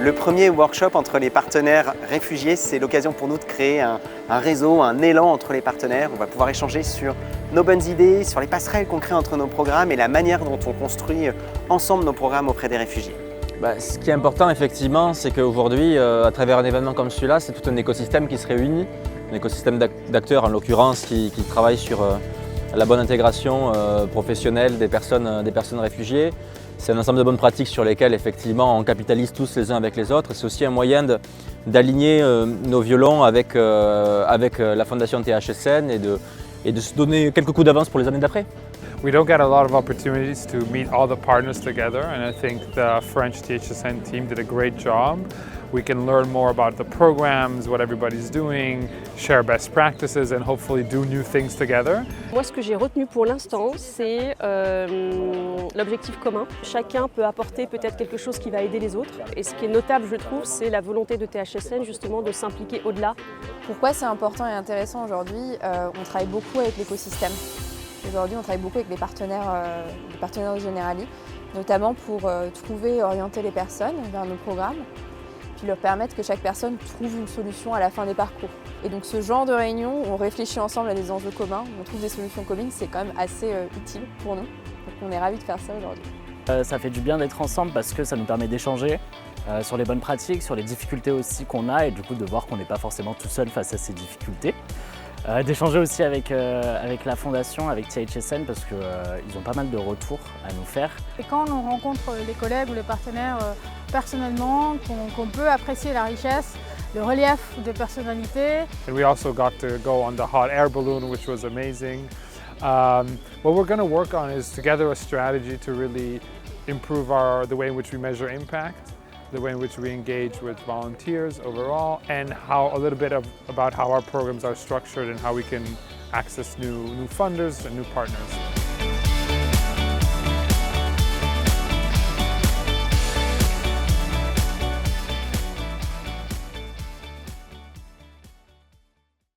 Le premier workshop entre les partenaires réfugiés, c'est l'occasion pour nous de créer un réseau, un élan entre les partenaires. On va pouvoir échanger sur nos bonnes idées, sur les passerelles qu'on crée entre nos programmes et la manière dont on construit ensemble nos programmes auprès des réfugiés. Ce qui est important effectivement, c'est qu'aujourd'hui, à travers un événement comme celui-là, c'est tout un écosystème qui se réunit, un écosystème d'acteurs en l'occurrence qui travaillent sur la bonne intégration professionnelle des personnes réfugiées. C'est un ensemble de bonnes pratiques sur lesquelles effectivement on capitalise tous les uns avec les autres. C'est aussi un moyen d'aligner nos violons avec la fondation THSN et de se donner quelques coups d'avance pour les années d'après. We don't get a lot of opportunities to meet all the partners together, and I think the French THSN team did a great job. We can learn more about the programs, what everybody's doing, share best practices and hopefully do new things together. Moi, ce que j'ai retenu pour l'instant, c'est l'objectif commun. Chacun peut apporter peut-être quelque chose qui va aider les autres. Et ce qui est notable, je trouve, c'est la volonté de THSN justement de s'impliquer au-delà. Pourquoi c'est important et intéressant aujourd'hui? On travaille beaucoup avec l'écosystème. Aujourd'hui, on travaille beaucoup avec les partenaires de Generali, notamment pour trouver et orienter les personnes vers nos programmes, puis leur permettre que chaque personne trouve une solution à la fin des parcours. Et donc ce genre de réunion où on réfléchit ensemble à des enjeux communs, on trouve des solutions communes, c'est quand même assez utile pour nous. Donc on est ravis de faire ça aujourd'hui. Ça fait du bien d'être ensemble parce que ça nous permet d'échanger sur les bonnes pratiques, sur les difficultés aussi qu'on a et du coup de voir qu'on n'est pas forcément tout seul face à ces difficultés. D'échanger aussi avec la fondation, avec THSN parce qu'ils ont pas mal de retours à nous faire. Et quand on rencontre les collègues ou les partenaires personnellement, qu'on peut apprécier la richesse, le relief de personnalité. And we also got to go on the hot air balloon, which was amazing. What we're going to work on is together a strategy to really improve the way in which we measure impact, the way in which we engage with volunteers overall, and a little bit about how our programs are structured and how we can access new funders and new partners.